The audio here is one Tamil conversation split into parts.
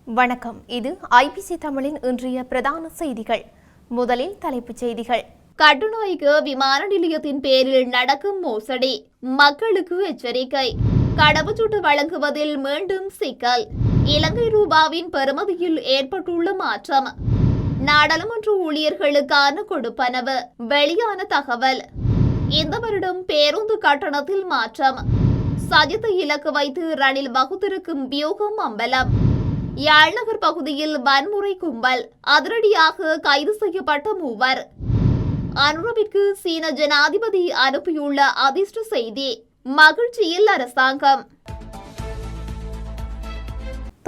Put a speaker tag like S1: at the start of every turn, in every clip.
S1: வணக்கம். இது ஐபிசி தமிழின் இன்றைய பிரதான செய்திகள். முதலில் தலைப்புச் செய்திகள்.
S2: கட்டுநாயக்க விமான நிலையத்தின் பேரில் நடக்கும் மோசடி, மக்களுக்கு எச்சரிக்கை. கடவுச்சீட்டு வழங்குவதில் மீண்டும் சிக்கல். இலங்கை ரூபாவின் பெறுமதியில் ஏற்பட்டுள்ள மாற்றம். நாடாளுமன்ற ஊழியர்களுக்கான கொடுப்பனவு வெளியான தகவல். இந்த வருடம் பேருந்து கட்டணத்தில் மாற்றம். சஜித்தை இலக்கு வைத்து ரணில் வகுத்திருக்கும் வியூகம் அம்பலம். யாழ்நகர் பகுதியில் வன்முறை கும்பல், அதிரடியாக கைது செய்யப்பட்ட மூவர். அனுரவிற்கு சீன ஜனாதிபதி அனுப்பியுள்ள அதிர்ஷ்ட செய்தி, மகிழ்ச்சியில் அரசாங்கம்.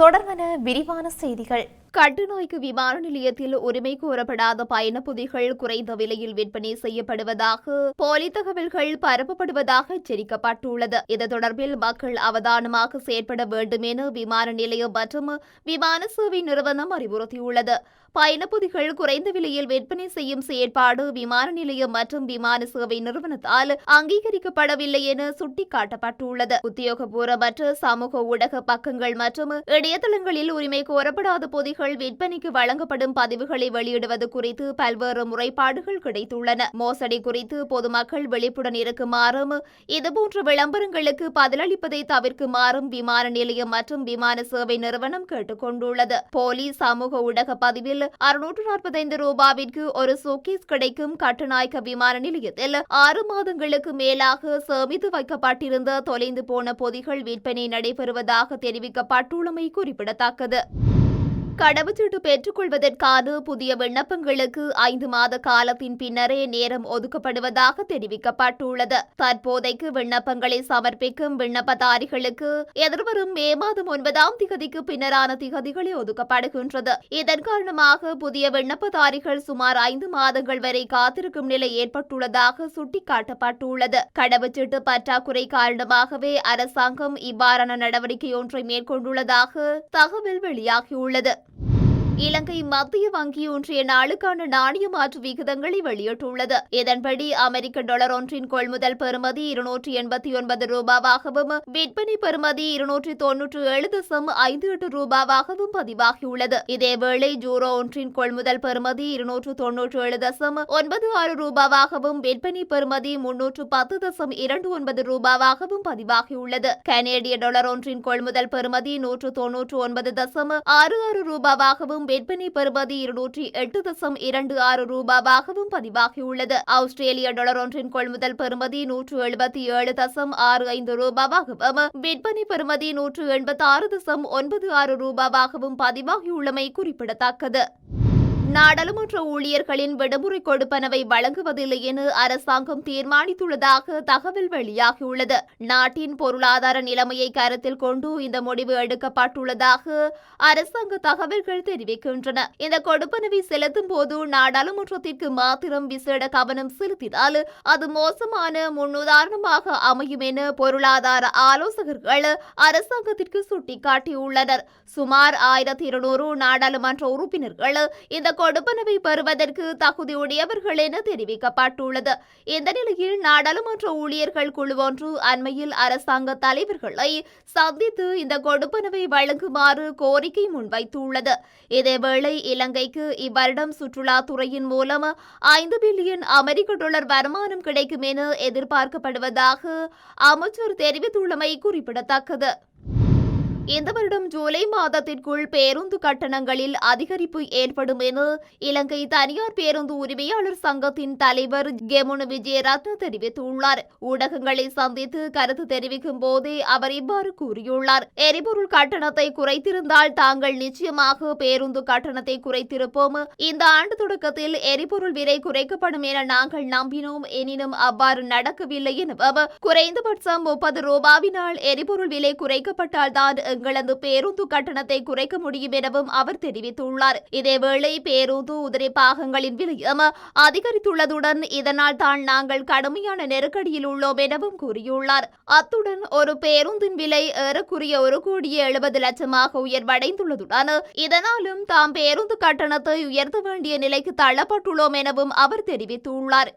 S1: தொடர்பான விரிவான செய்திகள்.
S2: கட்டுநாயக்க விமான நிலையத்தில் உரிமை கோரப்படாத பயணப்பொதிகள் குறைந்த விலையில் விற்பனை செய்யப்படுவதாக போலி தகவல்கள் பரப்பப்படுவதாக எச்சரிக்கப்பட்டுள்ளது. இது தொடர்பில் மக்கள் அவதானமாக செயற்பட வேண்டும் என விமான நிலையம் மற்றும் விமான சேவை நிறுவனம் அறிவுறுத்தியுள்ளது. பயணப்பொதிகள் குறைந்த விலையில் விற்பனை செய்யும் செயற்பாடு விமான நிலையம் மற்றும் விமான சேவை நிறுவனத்தால் அங்கீகரிக்கப்படவில்லை என சுட்டிக்காட்டப்பட்டுள்ளது. உத்தியோகபூர்வமற்ற சமூக ஊடக பக்கங்கள் மற்றும் இணையதளங்களில் உரிமை கோரப்படாத பொதிகள் விற்பனைக்கு வழங்கப்படும் பதிவுகளை வெளியிடுவது குறித்து பல்வேறு முறைப்பாடுகள் கிடைத்துள்ளன. மோசடி குறித்து பொதுமக்கள் விழிப்புடன் இருக்குமாறும் இதுபோன்ற விளம்பரங்களுக்கு பதிலளிப்பதை தவிர்க்குமாறும் விமான நிலையம் மற்றும் விமான சேவை நிறுவனம் கேட்டுக் கொண்டுள்ளது. போலி சமூக ஊடக பதிவில் 645 ரூபாவிற்கு ஒரு சூட்கேஸ் கிடைக்கும். கட்டுநாயக்க விமான நிலையத்தில் 6 மாதங்களுக்கு மேலாக சேமித்து வைக்கப்பட்டிருந்த தொலைந்து போன பொதிகள் விற்பனை நடைபெறுவதாக தெரிவிக்கப்பட்டுள்ளமை குறிப்பிடத்தக்கது. கடவுச்சீட்டு பெற்றுக் கொள்வதற்கான புதிய விண்ணப்பங்களுக்கு 5 மாத காலத்தின் பின்னரே நேரம் ஒதுக்கப்படுவதாக தெரிவிக்கப்பட்டுள்ளது. தற்போதைக்கு விண்ணப்பங்களை சமர்ப்பிக்கும் விண்ணப்பதாரிகளுக்கு எதிர்வரும் மே மாதம் 9ஆம் திகதிக்கு பின்னரான திகதிகளே ஒதுக்கப்படுகின்றது. இதன் காரணமாக புதிய விண்ணப்பதாரிகள் சுமார் 5 மாதங்கள் வரை காத்திருக்கும் நிலை ஏற்பட்டுள்ளதாக சுட்டிக்காட்டப்பட்டுள்ளது. கடவுச்சீட்டு பற்றாக்குறை காரணமாகவே அரசாங்கம் இவ்வாறான நடவடிக்கை ஒன்றை மேற்கொண்டுள்ளதாக தகவல் வெளியாகியுள்ளது. இலங்கை மத்திய வங்கி ஒன்றிய நாளுக்கான நாணய மாற்று விகிதங்களை வெளியிட்டுள்ளது. இதன்படி அமெரிக்க டாலர் ஒன்றின் கொள்முதல் பெறுமதி 289 ரூபாவாகவும் விற்பனை பெறுமதி 297.58 ரூபாவாகவும் பதிவாகியுள்ளது. இதேவேளை யூரோ ஒன்றின் கொள்முதல் பெறுமதி 297.96 ரூபாவாகவும் விற்பனை பெறுமதி 310.29 ரூபாவாகவும் பதிவாகியுள்ளது. கனேடிய டாலர் ஒன்றின் கொள்முதல் பெறுமதி 199.66 ரூபாவாகவும் விற்பனை பெறுமதி 208.26 ரூபாவாகவும் பதிவாகியுள்ளது. ஆஸ்திரேலிய டாலர் ஒன்றின் கொள்முதல் பெறுமதி 177.65 ரூபாவாகவும் விற்பனை பெறுமதி 186.96 ரூபாவாகவும் பதிவாகியுள்ளமை குறிப்பிடத்தக்கது. நாடாளுமன்ற ஊழியர்களின் விடுமுறை கொடுப்பனவை வழங்குவதில்லை என அரசாங்கம் தீர்மானித்துள்ளதாக தகவல் வெளியாகியுள்ளது. நாட்டின் பொருளாதார நிலைமையை கருத்தில் கொண்டு இந்த முடிவு எடுக்கப்பட்டுள்ளதாக அரசாங்க தகவல்கள் தெரிவிக்கின்றன. இந்த கொடுப்பனவை செலுத்தும் போது நாடாளுமன்றத்திற்கு மாத்திரம் விசேட கவனம் செலுத்தினால் அது மோசமான முன்னுதாரணமாக அமையும் என பொருளாதார ஆலோசகர்கள் அரசாங்கத்திற்கு சுட்டிக்காட்டியுள்ளனர். சுமார் 1200 நாடாளுமன்ற உறுப்பினர்கள் இந்த கொடுப்பனவை பெறுவதற்கு தகுதியுடையவர்கள் என தெரிவிக்கப்பட்டுள்ளது. இந்த நிலையில் நாடாளுமன்ற ஊழியர்கள் குழு ஒன்று அண்மையில் அரசாங்க தலைவர்களை சந்தித்து இந்த கொடுப்பனவை வழங்குமாறு கோரிக்கை முன்வைத்துள்ளது. இதேவேளை இலங்கைக்கு இவ்வருடம் சுற்றுலாத்துறையின் மூலம் 5 பில்லியன் அமெரிக்க டாலர் வருமானம் கிடைக்கும் என எதிர்பார்க்கப்படுவதாக அமைச்சர் தெரிவித்துள்ளமை குறிப்பிடத்தக்கது. இந்த வருடம் ஜூலை மாதத்திற்குள் பேருந்து கட்டணங்களில் அதிகரிப்பு ஏற்படும் என இலங்கை தனியார் பேருந்து உரிமையாளர் சங்கத்தின் தலைவர் கெமுனு விஜயரத்ன தெரிவித்துள்ளார். ஊடகங்களை சந்தித்து கருத்து தெரிவிக்கும் போதே அவர் இவ்வாறு கூறியுள்ளார். எரிபொருள் கட்டணத்தை குறைத்திருந்தால் தாங்கள் நிச்சயமாக பேருந்து கட்டணத்தை குறைத்திருப்போம். இந்த ஆண்டு தொடக்கத்தில் எரிபொருள் விலை குறைக்கப்படும் என நாங்கள் நம்பினோம். எனினும் அவ்வாறு நடக்கவில்லை எனவும் குறைந்தபட்சம் 30 ரூபாவினால் எரிபொருள் விலை குறைக்கப்பட்டால் தான் எங்களது பேருந்து கட்டணத்தை குறைக்க முடியும் எனவும் அவர் தெரிவித்துள்ளார். இதேவேளை பேருந்து உதிரி பாகங்களின் விலையும் அதிகரித்துள்ளதுடன் இதனால் தான் நாங்கள் கடுமையான நெருக்கடியில் உள்ளோம் எனவும் கூறியுள்ளார். அத்துடன் ஒரு பேருந்தின் விலை ஏறக்குறைய 1,70,00,000 உயர்வடைந்துள்ளதுடன் இதனாலும் தாம் பேருந்து கட்டணத்தை உயர்த்த வேண்டிய நிலைக்கு தள்ளப்பட்டுள்ளோம் எனவும் அவர் தெரிவித்துள்ளார்.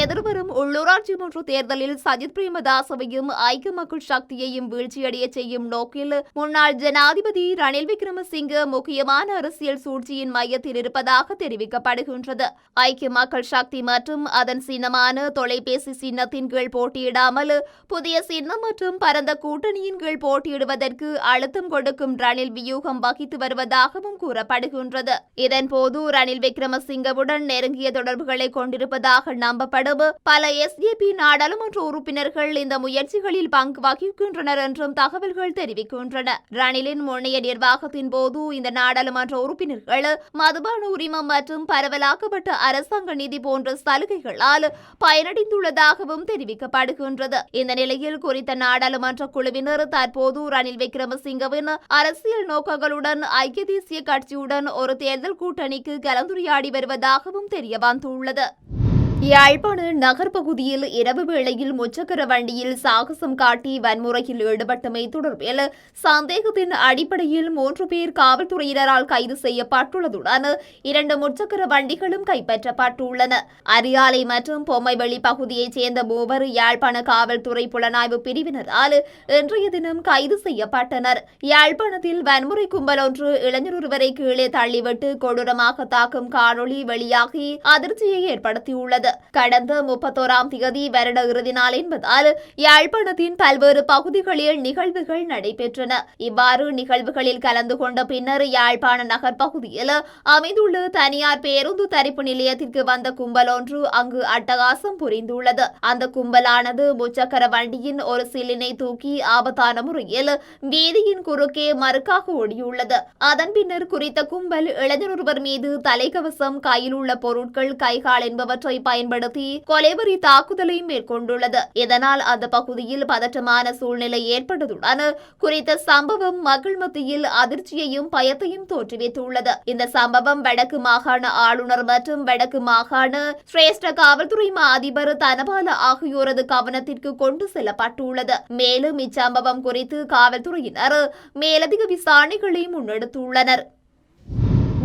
S2: எதிர்வரும் உள்ளூராட்சி மன்ற தேர்தலில் சஜித் பிரேமதாசவையும் ஐக்கிய மக்கள் சக்தியையும் வீழ்ச்சியடைய செய்யும் நோக்கில் முன்னாள் ஜனாதிபதி ரணில் விக்ரமசிங்க முக்கியமான அரசியல் சூழ்ச்சியின் மையத்தில் இருப்பதாக தெரிவிக்கப்படுகின்றது. ஐக்கிய மக்கள் சக்தி மற்றும் அதன் சின்னமான தொலைபேசி சின்னத்தின் கீழ் போட்டியிடாமல் புதிய சின்னம் மற்றும் பரந்த கூட்டணியின் கீழ் போட்டியிடுவதற்கு அழுத்தம் கொடுக்கும் ரணில் வியூகம் வகித்து வருவதாகவும் கூறப்படுகின்றது. இதன்போது ரணில் விக்ரமசிங்கவுடன் நெருங்கிய தொடர்புகளை கொண்டிருப்பதாக நம்பப்படும் பல எஸ்ஜேபி நாடாளுமன்ற உறுப்பினர்கள் இந்த முயற்சிகளில் பங்கு வகிக்கின்றனர் என்றும் தகவல்கள் தெரிவிக்கின்றன. ரணிலின் முன்னைய நிர்வாகத்தின் போது இந்த நாடாளுமன்ற உறுப்பினர்கள் மதுபான உரிமம் மற்றும் பரவலாக்கப்பட்ட அரசாங்க நிதி போன்ற சலுகைகளால் பயனடைந்துள்ளதாகவும் தெரிவிக்கப்படுகின்றது. இந்த நிலையில் குறித்த நாடாளுமன்ற குழுவினர் தற்போது ரணில் விக்ரமசிங்கவின் அரசியல் நோக்கங்களுடன் ஐக்கிய தேசிய கட்சியுடன் ஒரு தேர்தல் கூட்டணிக்கு கலந்துரையாடி வருவதாகவும் தெரியவந்துள்ளது. யாழ்ப்பாண நகர் பகுதியில் இரவு வேளையில் முச்சக்கர வண்டியில் சாகசம் காட்டி வன்முறையில் ஈடுபட்டமை தொடர்பில் சந்தேகத்தின் அடிப்படையில் 3 பேர் காவல்துறையினரால் கைது செய்யப்பட்டுள்ளதுடன் 2 முச்சக்கர வண்டிகளும் கைப்பற்றப்பட்டுள்ளன. அரியாலை மற்றும் பொம்மைவெளி பகுதியைச் சேர்ந்த 3 யாழ்ப்பாண காவல்துறை புலனாய்வு பிரிவினரால் இன்றைய தினம் கைது செய்யப்பட்டனர். யாழ்ப்பாணத்தில் வன்முறை கும்பல் ஒன்று இளைஞர் ஒருவரை கீழே தள்ளிவிட்டு கொடூரமாக தாக்கும் காணொலி வெளியாகி அதிர்ச்சியை ஏற்படுத்தியுள்ளது. கடந்த 31ஆம் தேதி வருட இறுதி நாள் என்பதால் யாழ்ப்பாணத்தின் பல்வேறு பகுதிகளில் நிகழ்வுகள் நடைபெற்றன. இவ்வாறு நிகழ்வுகளில் கலந்து கொண்ட பின்னர் யாழ்ப்பாண நகர் பகுதியில் அமைந்துள்ள தனியார் பேருந்து தரிப்பு நிலையத்திற்கு வந்த கும்பல் ஒன்று அங்கு அட்டகாசம் புரிந்துள்ளது. அந்த கும்பலானது முச்சக்கர வண்டியின் ஒரு சில்லினை தூக்கி ஆபத்தான முறையில் வீதியின் குறுக்கே மறுக்காக ஓடியுள்ளது. அதன் பின்னர் குறித்த கும்பல் இளைஞர் ஒருவர் மீது தலைக்கவசம், கையில் உள்ள பொருட்கள், கைகால் என்பவற்றை பயன்படுத்தி கொலைவெறி தாக்குதலை மேற்கொண்டுள்ளது. இதனால் அந்த பகுதியில் பதற்றமான சூழ்நிலை ஏற்பட்டதுடன் குறித்த சம்பவம் மக்கள் மத்தியில் அதிர்ச்சியையும் பயத்தையும் தோற்றுவித்துள்ளது. இந்த சம்பவம் வடக்கு மாகாண ஆளுநர் மற்றும் வடக்கு மாகாண சிரேஷ்ட காவல்துறை அதிபர் தனபால ஆகியோரது கவனத்திற்கு கொண்டு செல்லப்பட்டுள்ளது. மேலும் இச்சம்பவம் குறித்து காவல்துறையினர் மேலதிக விசாரணைகளை முன்னெடுத்துள்ளனர்.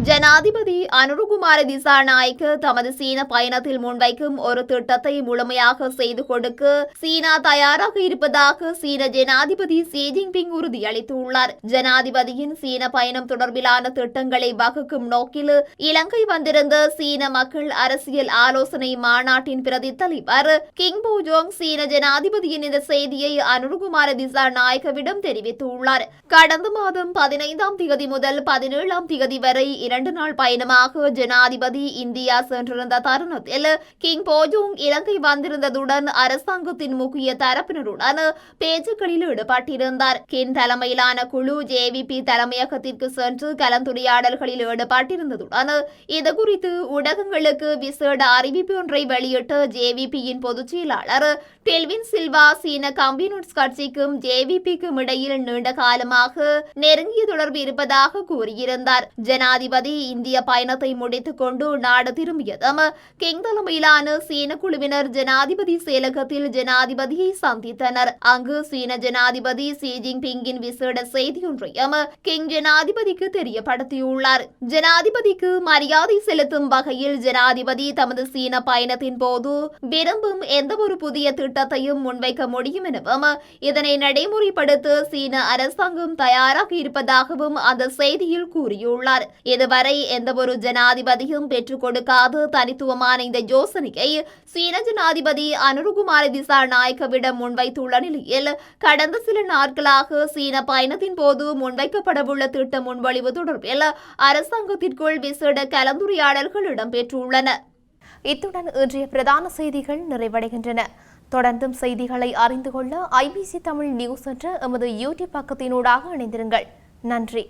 S2: ஜனாதிபதி அனுருகுமார திசாநாயக்க தமது சீன பயணத்தில் முன்வைக்கும் ஒரு திட்டத்தை முழுமையாக செய்து கொடுக்க சீனா தயாராக இருப்பதாக சீன ஜனாதிபதி ஷி ஜின்பிங் உறுதியளித்துள்ளார். ஜனாதிபதியின் சீன பயணம் தொடர்பிலான திட்டங்களை வகுக்கும் நோக்கில் இலங்கை வந்திருந்த சீன மக்கள் அரசியல் ஆலோசனை மாநாட்டின் பிரதி தலைவர் கிங் போஜோங் சீன ஜனாதிபதியின் இந்த செய்தியை அனுருகுமார திசாநாயக்கவிடம் தெரிவித்துள்ளார். கடந்த மாதம் 15ஆம் தேதி முதல் 17ஆம் தேதி வரை 2 நாள் பயணமாக ஜனாதிபதி இந்தியா சென்றிருந்த தருணத்தில் கிங் போஜோங் இலங்கை வந்திருந்ததுடன் அரசாங்கத்தின் முக்கிய தரப்பினருடன் பேச்சுக்களில் ஈடுபட்டிருந்தார். கின் தலைமையிலான குழு ஜேவிபி தலைமையகத்திற்கு சென்று கலந்துரையாடல்களில் ஈடுபட்டிருந்ததுடன் இதுகுறித்து ஊடகங்களுக்கு விசேட அறிவிப்பு ஒன்றை வெளியிட்ட ஜேவிபியின் பொதுச் செயலாளர் டெல்வின் சில்வா சீன கம்யூனிஸ்ட் கட்சிக்கும் ஜேவிபிக்கும் இடையில் நீண்ட காலமாக நெருங்கிய தொடர்பு இருப்பதாக கூறியிருந்தார். ஜனாதிபதி இந்திய பயணத்தை முடித்துக் கொண்டு நாடு திரும்பியதும் கிங் தலைமையிலான சீன குழுவினர் ஜனாதிபதி செயலகத்தில் ஜனாதிபதியை சந்தித்தனர். அங்கு சீன ஜனாதிபதி ஷி ஜின்பிங்கின் விசேட செய்தியொன்றையும் கிங் ஜனாதிபதிக்கு தெரியப்படுத்தியுள்ளார். ஜனாதிபதிக்கு மரியாதை செலுத்தும் வகையில் ஜனாதிபதி தமது சீன பயணத்தின் போது விரும்பும் எந்தவொரு புதிய திட்டத்தையும் முன்வைக்க முடியும் எனவும் இதனை நடைமுறைப்படுத்த சீன அரசாங்கம் தயாராக இருப்பதாகவும் அந்த செய்தியில் கூறியுள்ளார். இதுவரை எந்தவொரு ஜனாதிபதியும் பெற்றுக் கொடுக்காத தனித்துவமான இந்த யோசனையை சீன ஜனாதிபதி அனுருகுமார திசாநாயக்கவிடம் முன்வைத்துள்ள நிலையில் கடந்த சில நாட்களாக சீன பயணத்தின் போது முன்வைக்கப்படவுள்ள திட்ட முன்வழிவு தொடர்பில் அரசாங்கத்திற்குள் விசேட கலந்துரையாடல்கள் இடம்பெற்றுள்ளன.
S1: இத்துடன் இன்றைய பிரதான செய்திகள் நிறைவடைகின்றன. தொடர்ந்தும் செய்திகளை அறிந்து கொள்ள IBC தமிழ் நியூஸ் என்ற எமது யூடியூப் பக்கத்தினூடாக இணைந்திருங்கள். நன்றி.